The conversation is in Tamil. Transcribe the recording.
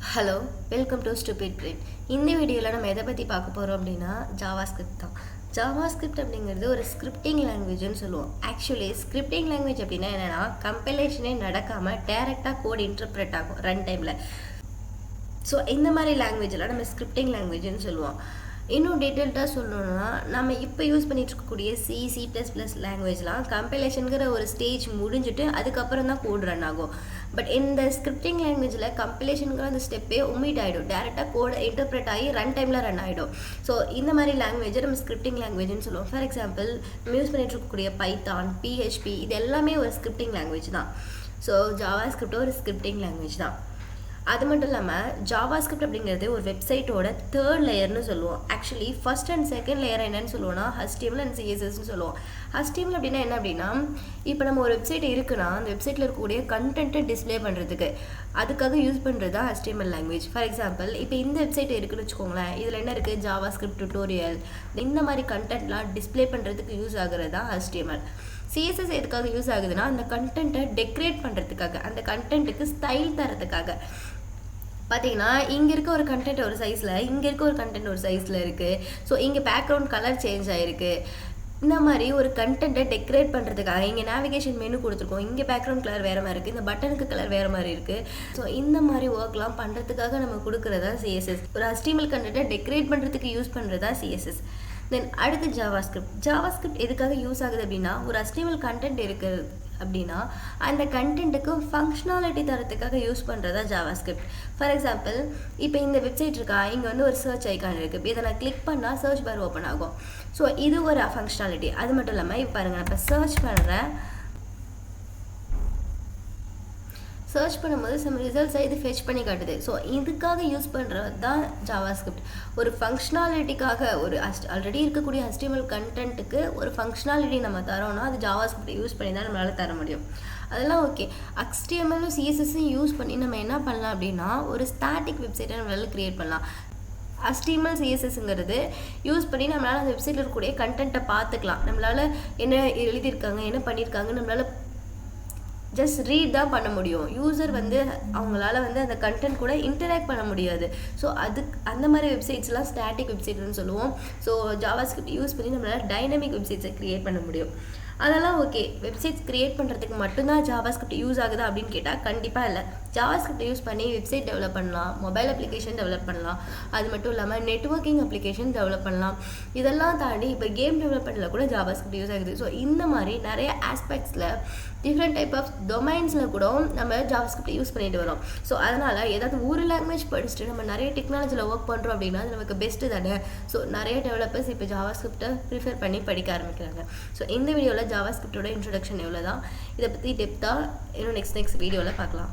Hello, welcome to stupid brain. இந்த வீடியோவில் நம்ம எதை பற்றி பார்க்க போகிறோம் அப்படின்னா ஜாவாஸ்கிரிப்ட் தான். ஜாவாஸ்கிரிப்ட் அப்படிங்கிறது ஒரு ஸ்கிரிப்டிங் லாங்குவேஜ்னு சொல்லுவோம். ஆக்சுவலி ஸ்கிரிப்டிங் லாங்குவேஜ் அப்படின்னா என்னென்னா, கம்பைலேஷனே நடக்காமல் டேரெக்டாக கோட் இன்டர்பிரட் ஆகும் ரன் டைமில். ஸோ இந்த மாதிரி லாங்குவேஜெலாம் நம்ம ஸ்கிரிப்டிங் லாங்குவேஜ்னு சொல்லுவோம். இன்னும் டீட்டெயில்டாக சொல்லணும்னா, நம்ம இப்போ யூஸ் பண்ணிட்டு இருக்கக்கூடிய C++ லாங்குவேஜ்லாம் கம்பைலேஷனுங்கிற ஒரு ஸ்டேஜ் முடிஞ்சுட்டு அதுக்கப்புறம் தான் கோட் ரன் ஆகும். பட் இந்த ஸ்கிரிப்டிங் லாங்குவேஜில் கம்பைலேஷனுங்கிற அந்த ஸ்டெப்பே ஒமிட் ஆகிடும். டேரெக்டாக கோடை இன்டர்பிரட் ஆகி ரன் டைமில் ரன் ஆகிடும். ஸோ இந்த மாதிரி லாங்குவேஜை நம்ம ஸ்கிரிப்டிங் லாங்குவேஜ்னு சொல்லுவோம். ஃபார் எக்ஸாம்பிள், நம்ம யூஸ் பண்ணிட்டு இருக்கக்கூடிய பைத்தான், PHP இது எல்லாமே ஒரு ஸ்கிரிப்டிங் லாங்குவேஜ் தான். ஸோ ஜாவாஸ்கிரிப்ட் ஒரு ஸ்கிரிப்டிங் லாங்குவேஜ் தான். அது மட்டும் இல்லாமல் ஜாவாஸ்கிரிப்ட் அப்படிங்கிறது ஒரு வெப்சைட்டோட தேர்ட் லேயர்னு சொல்லுவோம். Actually first and second layer என்னன்னு சொல்லுவோம்னா HTML அண்ட் CSSன்னு சொல்லுவோம். HTML அப்படின்னா என்ன அப்படின்னா, இப்போ நம்ம ஒரு வெப்சைட் இருக்குன்னா அந்த வெப்சைட்டில் இருக்கக்கூடிய கண்டென்ட்டை டிஸ்பிளே பண்ணுறதுக்கு அதுக்காக யூஸ் பண்ணுறது தான் HTML லாங்குவேஜ். ஃபார் எக்ஸாம்பிள், இப்போ இந்த வெப்சைட் இருக்குன்னு வச்சுக்கோங்களேன். இதில் என்ன இருக்குது, ஜாவாஸ்கிரிப்ட் டுட்டோரியல், இந்த மாதிரி கண்டென்ட்லாம் டிஸ்பிளே பண்ணுறதுக்கு யூஸ் ஆகிறது தான் HTML. CSS எதுக்காக யூஸ் ஆகுதுன்னா, அந்த கண்டென்ட்டை டெக்கரேட் பண்ணுறதுக்காக, அந்த கண்டென்ட்டுக்கு ஸ்டைல் தரத்துக்காக. பார்த்தீங்கன்னா, இங்கே இருக்க ஒரு கண்டென்ட் ஒரு சைஸில், இங்கே இருக்க ஒரு கண்டென்ட் ஒரு சைஸில் இருக்குது. ஸோ இங்கே பேக்ரவுண்ட் கலர் சேஞ்ச் ஆகிருக்கு. இந்த மாதிரி ஒரு கண்டென்ட்டை டெக்கரேட் பண்ணுறதுக்காக இங்கே நேவிகேஷன் மெனு கொடுத்துருக்கோம். இங்கே பேக்ரவுண்ட் கலர் வேறு மாதிரி இருக்குது, இந்த பட்டனுக்கு கலர் வேறு மாதிரி இருக்குது. ஸோ இந்த மாதிரி ஒர்க்லாம் பண்ணுறதுக்காக நம்ம கொடுக்குறதா CSS. ஒரு HTML கண்டென்ட்டை டெக்கரேட் பண்ணுறதுக்கு யூஸ் பண்ணுறதா CSS. தென் அடுத்து ஜாவாஸ்கிரிப்ட் எதுக்காக யூஸ் ஆகுது அப்படின்னா, ஒரு HTML கண்டென்ட் இருக்குது அப்படின்னா அந்த கண்டென்ட்டுக்கு ஃபங்க்ஷனாலிட்டி தரத்துக்காக யூஸ் பண்ணுறதா ஜாவாஸ்கிரிப்ட். ஃபார் எக்ஸாம்பிள், இப்போ இந்த வெப்சைட் இருக்கா, இங்கே வந்து ஒரு சர்ச் ஐக்கான் இருக்குது. இதை நான் கிளிக் பண்ணால் சர்ச் பார் ஓப்பன் ஆகும். ஸோ இது ஒரு ஃபங்க்ஷனாலிட்டி. அது மட்டும் இல்லாமல் இப்போ பாருங்கள், நான் இப்போ சர்ச் பண்ணுறேன். சர்ச் பண்ணும்போது சம் ரிசல்ட்ஸை இது ஃபெச் பண்ணி காட்டுது. ஸோ இதுக்காக யூஸ் பண்ணுறது தான் ஜாவாஸ்கிரிப்ட். ஒரு ஃபங்க்ஷனாலிட்டிக்காக, ஒரு ஆல்ரெடி இருக்கக்கூடிய HTML கண்டென்ட்டுக்கு ஒரு ஃபங்க்ஷனாலிட்டி நம்ம தரோம்னா அது ஜாவாஸ்கிரிப்ட் யூஸ் பண்ணி தான் நம்மளால் தர முடியும். அதெல்லாம் ஓகே. HTML CSSஸையும் யூஸ் பண்ணி நம்ம என்ன பண்ணலாம் அப்படின்னா, ஒரு ஸ்டாட்டிக் வெப்சைட்டை நம்மளால் க்ரியேட் பண்ணலாம். HTML CSSங்கிறது யூஸ் பண்ணி நம்மளால் அந்த வெப்சைட்டில் இருக்கக்கூடிய கண்டென்ட்டை பார்த்துக்கலாம். நம்மளால் என்ன எழுதியிருக்காங்க, என்ன பண்ணியிருக்காங்க நம்மளால் ஜஸ்ட் ரீட் தான் பண்ண முடியும். யூசர் வந்து அவங்களால வந்து அந்த கண்டென்ட் கூட இன்டராக்ட் பண்ண முடியாது. ஸோ அந்த மாதிரி வெப்சைட்ஸ்லாம் ஸ்டாட்டிக் வெப்சைட்னு சொல்லுவோம். ஸோ ஜாவாஸ்கிரிப்ட் யூஸ் பண்ணி நம்மளால் டைனமிக் வெப்சைட்ஸை க்ரியேட் பண்ண முடியும். அதெல்லாம் ஓகே. வெப்சைட்ஸ் க்ரியேட் பண்ணுறதுக்கு மட்டும்தான் ஜாவாஸ்கிரிப்ட் யூஸ் ஆகுதா அப்படின்னு கேட்டால் கண்டிப்பாக இல்லை. ஜாவாஸ்கிரிப்ட் யூஸ் பண்ணி வெப்சைட் டெவலப் பண்ணலாம், மொபைல் அப்ளிகேஷன் டெவலப் பண்ணலாம், அது மட்டும் இல்லாமல் நெட்வொர்க்கிங் அப்ளிகேஷன் டெவலப் பண்ணலாம். இதெல்லாம் தாண்டி இப்போ கேம் டெவலப்மெண்ட்டில் கூட ஜாவாஸ்கிரிப்ட் யூஸ் ஆகுது. ஸோ இந்த மாதிரி நிறைய ஆஸ்பெக்ட்ஸில் டிஃப்ரெண்ட் டைப் ஆஃப் டொமைன்ஸில் கூட நம்ம ஜாவாஸ்கிரிப்ட் யூஸ் பண்ணிட்டு வரோம். ஸோ அதனால் ஏதாவது ஒரு லாங்குவேஜ் படிச்சுட்டு நம்ம நிறைய டெக்னாலஜியில் ஒர்க் பண்ணுறோம் அப்படின்னா அது நமக்கு பெஸ்ட்டு தானே. ஸோ நிறைய டெவலப்பர்ஸ் இப்போ ஜாவாஸ்கிரிப்டை ப்ரிஃபர் பண்ணி படிக்க ஆரம்பிக்கிறாங்க. ஸோ இந்த வீடியோவில் ஜாவாஸ்கிரிப்டோட இன்ட்ரடக்ஷன் எவ்வளோ தான். இதை பற்றி டெப்த்தாக இன்னும் நெக்ஸ்ட் வீடியோவில் பார்க்கலாம்.